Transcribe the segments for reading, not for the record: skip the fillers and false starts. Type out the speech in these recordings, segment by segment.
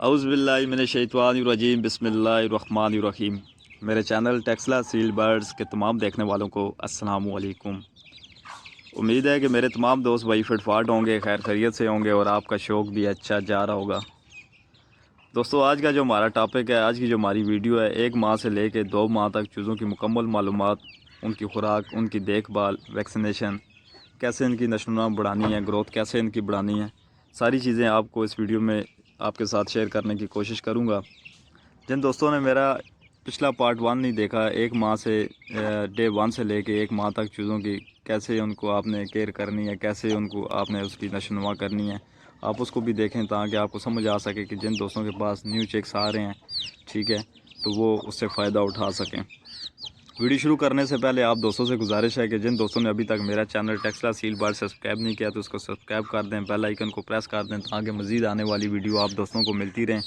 اعوذ باللہ من الشیطان الرجیم بسم اللہ الرحمن الرحیم۔ میرے چینل ٹیکسلا سیل برڈز کے تمام دیکھنے والوں کو السلام علیکم۔ امید ہے کہ میرے تمام دوست بھائی فٹ فاٹ ہوں گے، خیر خیریت سے ہوں گے اور آپ کا شوق بھی اچھا جا رہا ہوگا۔ دوستو آج کا جو ہمارا ٹاپک ہے، آج کی جو ہماری ویڈیو ہے، 1 ماہ سے لے کے 2 ماہ تک چوزوں کی مکمل معلومات، ان کی خوراک، ان کی دیکھ بھال، ویکسینیشن، کیسے ان کی نشو و نما بڑھانی ہے، گروتھ کیسے ان کی بڑھانی ہے، ساری چیزیں آپ کو اس ویڈیو میں آپ کے ساتھ شیئر کرنے کی کوشش کروں گا۔ جن دوستوں نے میرا پچھلا پارٹ 1 نہیں دیکھا، 1 ماہ سے ڈے 1 سے لے کے 1 ماہ تک چیزوں کی کیسے ان کو آپ نے کیئر کرنی ہے، کیسے ان کو آپ نے اس کی نشو و نما کرنی ہے، آپ اس کو بھی دیکھیں تاکہ آپ کو سمجھ آ سکے کہ جن دوستوں کے پاس نیو چیکس آ رہے ہیں، ٹھیک ہے، تو وہ اس سے فائدہ اٹھا سکیں۔ ویڈیو شروع کرنے سے پہلے آپ دوستوں سے گزارش ہے کہ جن دوستوں نے ابھی تک میرا چینل ٹیکسلا سیل برڈ سبسکرائب نہیں کیا تو اس کو سبسکرائب کر دیں، بیل آئیکن کو پریس کر دیں تاکہ مزید آنے والی ویڈیو آپ دوستوں کو ملتی رہیں،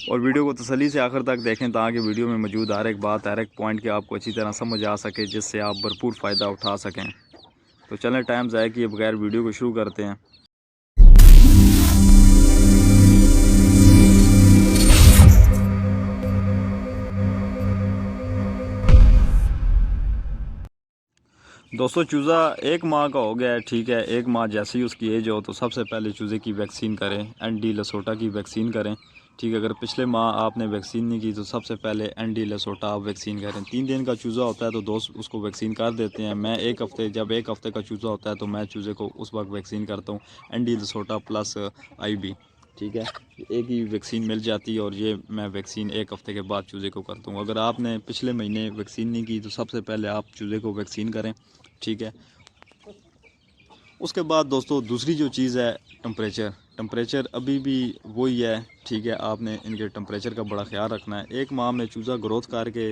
اور ویڈیو کو تسلی سے آخر تک دیکھیں تاکہ ویڈیو میں موجود ہر ایک بات، ہر ایک پوائنٹ کی آپ کو اچھی طرح سمجھ آ سکے، جس سے آپ بھرپور فائدہ اٹھا سکیں۔ تو چلیں ٹائم ضائع کیے بغیر ویڈیو کو شروع کرتے ہیں۔ دوستو چوزا 1 ماہ کا ہو گیا ہے، ٹھیک ہے، 1 ماہ جیسے ہی اس کی ایج ہو تو سب سے پہلے چوزے کی ویکسین کریں، این ڈی لسوٹا کی ویکسین کریں، ٹھیک ہے۔ اگر پچھلے ماہ آپ نے ویکسین نہیں کی تو سب سے پہلے این ڈی لسوٹا آپ ویکسین کریں۔ 3 دن کا چوزا ہوتا ہے تو دوست اس کو ویکسین کر دیتے ہیں۔ میں جب 1 ہفتے کا چوزا ہوتا ہے تو میں چوزے کو اس وقت ویکسین کرتا ہوں، N D LaSota plus I B, ٹھیک ہے، ایک ہی ویکسین مل جاتی ہے، اور یہ میں ویکسین 1 ہفتے کے بعد چوزے کو کرتا ہوں۔ اگر آپ نے پچھلے مہینے ویکسین نہیں کی تو سب سے پہلے آپ چوزے کو ویکسین کریں، ٹھیک ہے۔ اس کے بعد دوستو دوسری جو چیز ہے ٹمپریچر ابھی بھی وہی ہے، ٹھیک ہے، آپ نے ان کے ٹمپریچر کا بڑا خیال رکھنا ہے۔ 1 ماہ میں چوزا گروتھ کر کے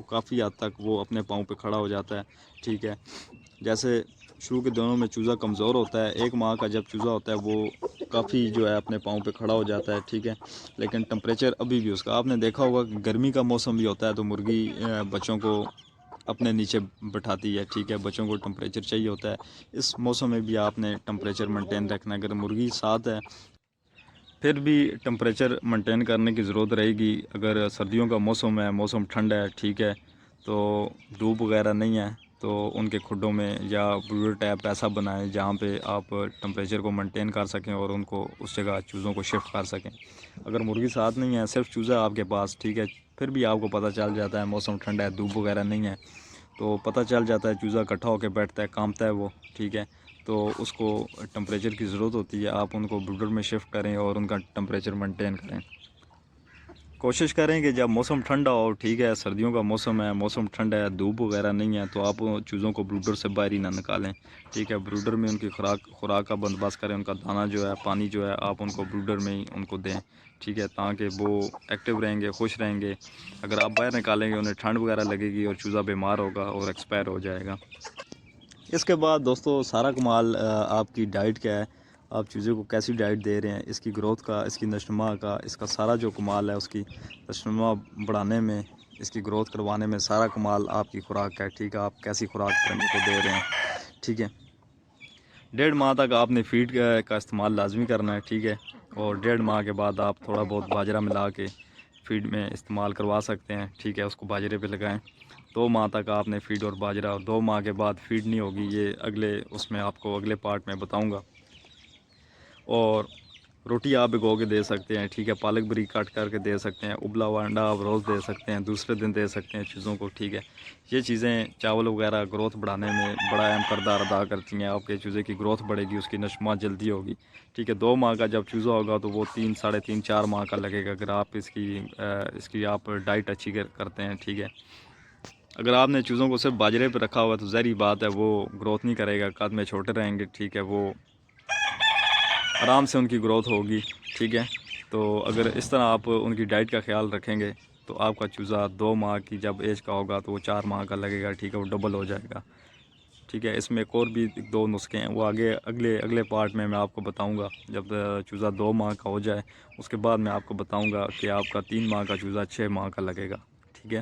کافی حد تک وہ اپنے پاؤں پہ کھڑا ہو جاتا ہے، ٹھیک ہے۔ جیسے شروع کے دنوں میں چوزا کمزور ہوتا ہے، 1 ماہ کا جب چوزا ہوتا ہے وہ کافی جو ہے اپنے پاؤں پہ کھڑا ہو جاتا ہے، ٹھیک ہے، لیکن ٹمپریچر ابھی بھی اس کا، آپ نے دیکھا ہوگا کہ گرمی کا موسم بھی ہوتا ہے تو مرغی بچوں کو اپنے نیچے بٹھاتی ہے، ٹھیک ہے، بچوں کو ٹمپریچر چاہیے ہوتا ہے۔ اس موسم میں بھی آپ نے ٹمپریچر مینٹین رکھنا ہے۔ اگر مرغی ساتھ ہے پھر بھی ٹمپریچر مینٹین کرنے کی ضرورت رہے گی۔ اگر سردیوں کا موسم ہے، موسم ٹھنڈ ہے، ٹھیک ہے، تو دھوپ وغیرہ نہیں ہے تو ان کے کھڈوں میں یا بروڈر ٹیپ ایسا بنائیں جہاں پہ آپ ٹمپریچر کو مینٹین کر سکیں اور ان کو اس جگہ چوزوں کو شفٹ کر سکیں۔ اگر مرغی ساتھ نہیں ہے، صرف چوزا آپ کے پاس، ٹھیک ہے، پھر بھی آپ کو پتہ چل جاتا ہے موسم ٹھنڈا ہے، دھوپ وغیرہ نہیں ہے، تو پتہ چل جاتا ہے چوزا اکٹھا ہو کے بیٹھتا ہے، کانپتا ہے وہ، ٹھیک ہے، تو اس کو ٹمپریچر کی ضرورت ہوتی ہے، آپ ان کو بروڈر میں شفٹ کریں اور ان کا ٹمپریچر مینٹین کریں۔ کوشش کریں کہ جب موسم ٹھنڈا ہو، ٹھیک ہے، سردیوں کا موسم ہے، موسم ٹھنڈا ہے، دھوپ وغیرہ نہیں ہے، تو آپ چوزوں کو بروڈر سے باہر ہی نہ نکالیں، ٹھیک ہے، بروڈر میں ان کی خوراک کا بندوبست کریں، ان کا دانہ جو ہے، پانی جو ہے، آپ ان کو بروڈر میں ہی ان کو دیں، ٹھیک ہے، تاکہ وہ ایکٹیو رہیں گے، خوش رہیں گے۔ اگر آپ باہر نکالیں گے انہیں ٹھنڈ وغیرہ لگے گی اور چوزا بیمار ہوگا اور ایکسپائر ہو جائے گا۔ اس کے بعد دوستو سارا کمال آپ کی ڈائٹ کیا ہے، آپ چوزے کو کیسی ڈائٹ دے رہے ہیں، اس کی گروتھ کا، اس کی نشو و نما کا، اس کا سارا جو کمال ہے، اس کی نشو و نما بڑھانے میں، اس کی گروتھ کروانے میں سارا کمال آپ کی خوراک کا ہے، ٹھیک ہے، آپ کیسی خوراک ان کو دے رہے ہیں، ٹھیک ہے۔ 1.5 ماہ تک آپ نے فیڈ کا استعمال لازمی کرنا ہے، ٹھیک ہے، اور 1.5 ماہ کے بعد آپ تھوڑا بہت باجرہ ملا کے فیڈ میں استعمال کروا سکتے ہیں، ٹھیک ہے، اس کو باجرے پہ لگائیں۔ 2 ماہ تک آپ نے فیڈ اور باجرہ، اور 2 ماہ کے بعد فیڈ نہیں ہوگی، یہ اس میں آپ کو اگلے پارٹ میں بتاؤں گا۔ اور روٹی آپ بھگو کے دے سکتے ہیں، ٹھیک ہے، پالک بریک کٹ کر کے دے سکتے ہیں، ابلا ہوا انڈا آپ روز دے سکتے ہیں، دوسرے دن دے سکتے ہیں چیزوں کو، ٹھیک ہے۔ یہ چیزیں چاول وغیرہ گروتھ بڑھانے میں بڑا اہم کردار ادا کرتی ہیں، آپ کے چوزے کی گروتھ بڑھے گی، اس کی نشو و نما جلدی ہوگی، ٹھیک ہے۔ 2 ماہ کا جب چوزا ہوگا تو وہ 3 ساڑھے 3 4 ماہ کا لگے گا، اگر آپ اس کی آپ ڈائٹ اچھی کرتے ہیں، ٹھیک ہے۔ اگر آپ نے چوزوں کو صرف باجرے پہ رکھا ہوا ہے تو ظاہری بات ہے وہ گروتھ نہیں کرے گا، قد میں چھوٹے رہیں گے، ٹھیک ہے، وہ آرام سے ان کی گروتھ ہوگی، ٹھیک ہے۔ تو اگر اس طرح آپ ان کی ڈائٹ کا خیال رکھیں گے تو آپ کا چوزا 2 ماہ کی جب ایج کا ہوگا تو وہ 4 ماہ کا لگے گا، ٹھیک ہے، وہ ڈبل ہو جائے گا، ٹھیک ہے۔ اس میں ایک اور بھی 2 نسخے ہیں، وہ اگلے پارٹ میں آپ کو بتاؤں گا۔ جب چوزا 2 ماہ کا ہو جائے اس کے بعد میں آپ کو بتاؤں گا کہ آپ کا 3 ماہ کا چوزا 6 ماہ کا لگے گا، ٹھیک ہے۔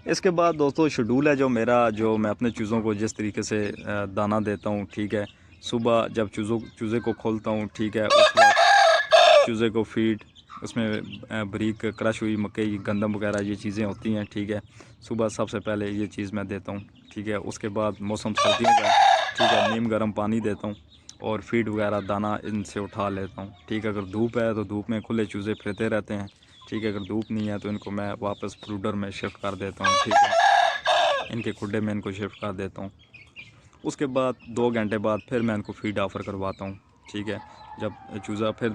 اس کے بعد دوستو شیڈول ہے جو میں اپنے چوزوں کو جس طریقے سے دانہ دیتا ہوں، ٹھیک ہے، صبح جب چوزے کو کھولتا ہوں، ٹھیک ہے، اس وقت چوزے کو فیڈ، اس میں بریک کرش ہوئی مکئی گندم وغیرہ یہ چیزیں ہوتی ہیں، ٹھیک ہے، صبح سب سے پہلے یہ چیز میں دیتا ہوں، ٹھیک ہے۔ اس کے بعد موسم سردیوں کا، ٹھیک ہے، نیم گرم پانی دیتا ہوں اور فیڈ وغیرہ دانہ ان سے اٹھا لیتا ہوں، ٹھیک ہے۔ اگر دھوپ ہے تو دھوپ میں کھلے چوزے پھرتے رہتے ہیں، ٹھیک ہے۔ اگر دھوپ نہیں ہے تو ان کو میں واپس فروڈر میں شفٹ کر دیتا ہوں، ٹھیک ہے، ان کے کھڈے میں ان کو شفٹ کر دیتا ہوں۔ اس کے بعد 2 گھنٹے بعد پھر میں ان کو فیڈ آفر کرواتا ہوں، ٹھیک ہے۔ جب چوزا پھر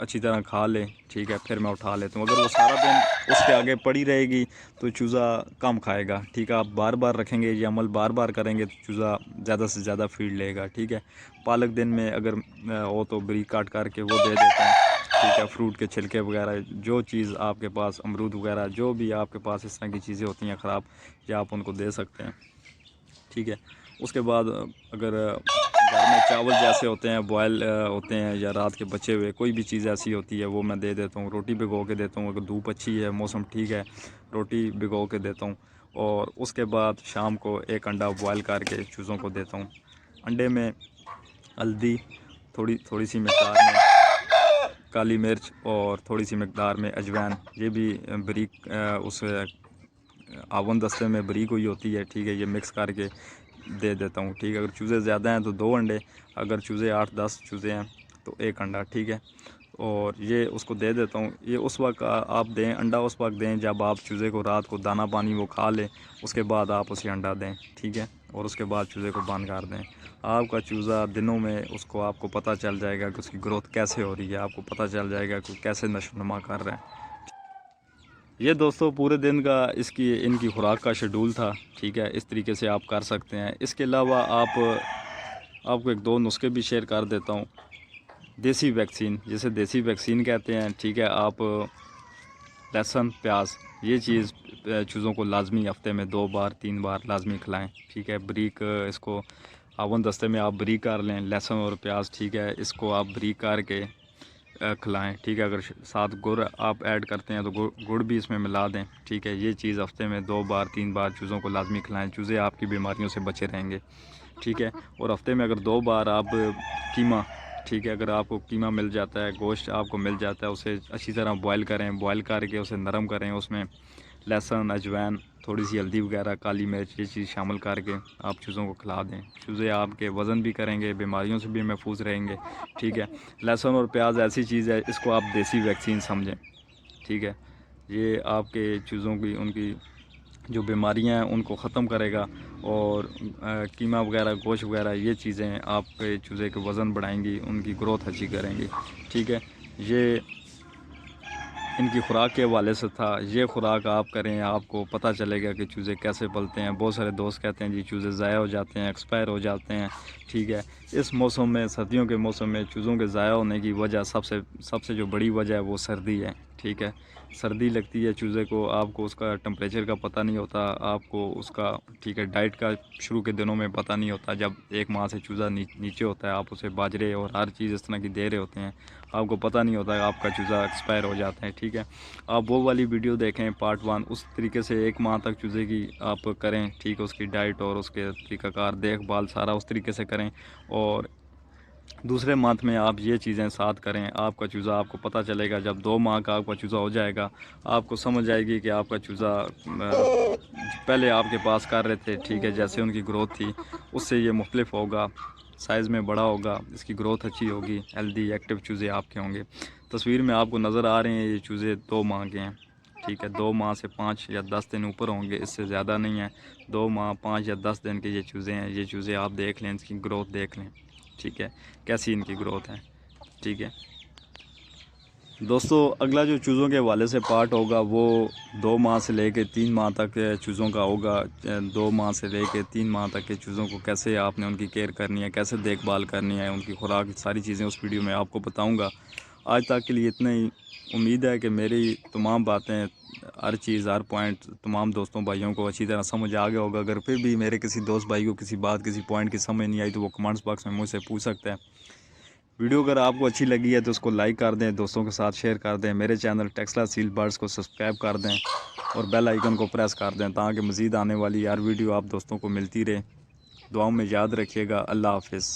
اچھی طرح کھا لے، ٹھیک ہے، پھر میں اٹھا لیتا ہوں۔ اگر وہ سارا دن اس کے آگے پڑی رہے گی تو چوزا کم کھائے گا، ٹھیک ہے۔ آپ بار بار رکھیں گے، یہ عمل بار بار کریں گے تو چوزا زیادہ سے زیادہ فیڈ لے گا، ٹھیک ہے۔ پالک دن میں اگر ہو تو بریک کاٹ کر کے وہ دے دیتا ہوں، ٹھیک ہے۔ فروٹ کے چھلکے وغیرہ جو چیز آپ کے پاس، امرود وغیرہ جو بھی آپ کے پاس اس طرح کی چیزیں ہوتی ہیں خراب، یا آپ ان کو دے سکتے ہیں، ٹھیک ہے۔ اس کے بعد اگر گھر میں چاول جیسے ہوتے ہیں بوائل ہوتے ہیں یا رات کے بچے ہوئے کوئی بھی چیز ایسی ہوتی ہے وہ میں دے دیتا ہوں، روٹی بھگو کے دیتا ہوں۔ اگر دھوپ اچھی ہے، موسم ٹھیک ہے، روٹی بھگو کے دیتا ہوں۔ اور اس کے بعد شام کو 1 انڈا بوائل کر کے چوزوں کو دیتا ہوں۔ انڈے میں ہلدی، تھوڑی سی مقدار میں کالی مرچ اور تھوڑی سی مقدار میں اجوائن، یہ بھی بریک اس آون دستے میں بریک ہوئی ہوتی ہے، ٹھیک ہے، یہ مکس کر کے دے دیتا ہوں، ٹھیک ہے۔ اگر چوزے زیادہ ہیں تو 2 انڈے، اگر چوزے 8-10 چوزے ہیں تو 1 انڈا، ٹھیک ہے۔ اور یہ اس کو دے دیتا ہوں۔ یہ اس وقت آپ دیں، انڈا اس وقت دیں جب آپ چوزے کو رات کو دانہ پانی وہ کھا لے، اس کے بعد آپ اسے انڈا دیں، ٹھیک ہے، اور اس کے بعد چوزے کو بند کر دیں۔ آپ کا چوزا دنوں میں اس کو آپ کو پتہ چل جائے گا کہ اس کی گروتھ کیسے ہو رہی ہے، آپ کو پتہ چل جائے گا کہ کیسے نشو و نما کر رہا ہے۔ یہ دوستوں پورے دن کا ان کی خوراک کا شیڈول تھا، ٹھیک ہے، اس طریقے سے آپ کر سکتے ہیں۔ اس کے علاوہ آپ کو 1-2 نسخے بھی شیئر کر دیتا ہوں۔ دیسی ویکسین، جسے دیسی ویکسین کہتے ہیں، ٹھیک ہے۔ آپ لہسن، پیاز، یہ چیز چوزوں کو لازمی ہفتے میں 2 بار 3 بار لازمی کھلائیں، ٹھیک ہے۔ بریک اس کو آون دستے میں آپ بریک کر لیں، لہسن اور پیاز، ٹھیک ہے، اس کو آپ بریک کر کے کھلائیں، ٹھیک ہے۔ اگر ساتھ گڑ آپ ایڈ کرتے ہیں تو گڑ بھی اس میں ملا دیں، ٹھیک ہے۔ یہ چیز ہفتے میں 2 بار 3 بار چوزوں کو لازمی کھلائیں، چوزے آپ کی بیماریوں سے بچے رہیں گے، ٹھیک ہے۔ اور ہفتے میں اگر 2 بار آپ قیمہ، ٹھیک ہے، اگر آپ کو قیمہ مل جاتا ہے، گوشت آپ کو مل جاتا ہے، اسے اچھی طرح بوائل کریں، بوائل کر کے اسے نرم کریں، اس میں لہسن، اجوائن، تھوڑی سی ہلدی وغیرہ، کالی مرچ، یہ چیز شامل کر کے آپ چوزوں کو کھلا دیں۔ چوزے آپ کے وزن بھی کریں گے، بیماریوں سے بھی محفوظ رہیں گے، ٹھیک ہے۔ لہسن اور پیاز ایسی چیز ہے، اس کو آپ دیسی ویکسین سمجھیں، ٹھیک ہے۔ یہ آپ کے چوزوں کی، ان کی جو بیماریاں ہیں ان کو ختم کرے گا، اور قیمہ وغیرہ، گوشت وغیرہ، یہ چیزیں آپ کے چوزے کے وزن بڑھائیں گی، ان کی گروتھ اچھی کریں گی، ٹھیک ہے۔ یہ ان کی خوراک کے حوالے سے تھا۔ یہ خوراک آپ کریں، آپ کو پتہ چلے گا کہ چوزے کیسے پلتے ہیں۔ بہت سارے دوست کہتے ہیں جی چوزے ضائع ہو جاتے ہیں، ایکسپائر ہو جاتے ہیں، ٹھیک ہے۔ اس موسم میں، سردیوں کے موسم میں چوزوں کے ضائع ہونے کی وجہ سب سے جو بڑی وجہ ہے وہ سردی ہے، ٹھیک ہے۔ سردی لگتی ہے چوزے کو، آپ کو اس کا ٹمپریچر کا پتہ نہیں ہوتا، آپ کو اس کا، ٹھیک ہے، ڈائٹ کا شروع کے دنوں میں پتہ نہیں ہوتا۔ جب 1 ماہ سے چوزا نیچے ہوتا ہے، آپ اسے باجرے اور ہر چیز اس طرح کی دے رہے ہوتے ہیں، آپ کو پتہ نہیں ہوتا کہ آپ کا چوزا ایکسپائر ہو جاتا ہے، ٹھیک ہے۔ آپ وہ والی ویڈیو دیکھیں پارٹ 1، اس طریقے سے 1 ماہ تک چوزے کی آپ کریں، ٹھیک ہے، اس کی ڈائٹ اور اس کے طریقہ کار دیکھ بھال سارا اس طریقے سے کریں، اور دوسرے منتھ میں آپ یہ چیزیں ساتھ کریں۔ آپ کا چوزا، آپ کو پتہ چلے گا جب 2 ماہ کا آپ کا چوزا ہو جائے گا، آپ کو سمجھ آئے گی کہ آپ کا چوزا پہلے آپ کے پاس کر رہے تھے، ٹھیک ہے، جیسے ان کی گروتھ تھی اس سے یہ مختلف ہوگا، سائز میں بڑا ہوگا، اس کی گروتھ اچھی ہوگی، ہیلدی ایکٹیو چوزے آپ کے ہوں گے۔ تصویر میں آپ کو نظر آ رہے ہیں یہ چوزے 2 ماہ کے ہیں، ٹھیک ہے۔ 2 ماہ سے 5 یا 10 دن اوپر ہوں گے، اس سے زیادہ نہیں ہیں۔ 2 ماہ 5 یا 10 دن کے یہ چوزے ہیں۔ یہ چوزے آپ دیکھ لیں، اس کی گروتھ دیکھ لیں، ٹھیک ہے، کیسی ان کی گروتھ ہے، ٹھیک ہے دوستو۔ اگلا جو چوزوں کے حوالے سے پارٹ ہوگا وہ 2 ماہ سے لے کے 3 ماہ تک چوزوں کا ہوگا۔ 2 ماہ سے لے کے 3 ماہ تک کے چوزوں کو کیسے آپ نے ان کی کیئر کرنی ہے، کیسے دیکھ بھال کرنی ہے، ان کی خوراک، ساری چیزیں اس ویڈیو میں آپ کو بتاؤں گا۔ آج تک کے لیے اتنا ہی۔ امید ہے کہ میری تمام باتیں، ہر چیز، ہر پوائنٹ تمام دوستوں بھائیوں کو اچھی طرح سمجھ آ گیا ہوگا۔ اگر پھر بھی میرے کسی دوست بھائی کو کسی بات، کسی پوائنٹ کی سمجھ نہیں آئی تو وہ کمنٹس باکس میں مجھ سے پوچھ سکتے ہیں۔ ویڈیو اگر آپ کو اچھی لگی ہے تو اس کو لائک کر دیں، دوستوں کے ساتھ شیئر کر دیں، میرے چینل ٹیکسلا سیل برڈز کو سبسکرائب کر دیں اور بیل آئیکن کو پریس کر دیں تاکہ مزید آنے والی ہر ویڈیو آپ دوستوں کو ملتی رہے۔ دعاؤں میں یاد رکھیے گا۔ اللہ حافظ۔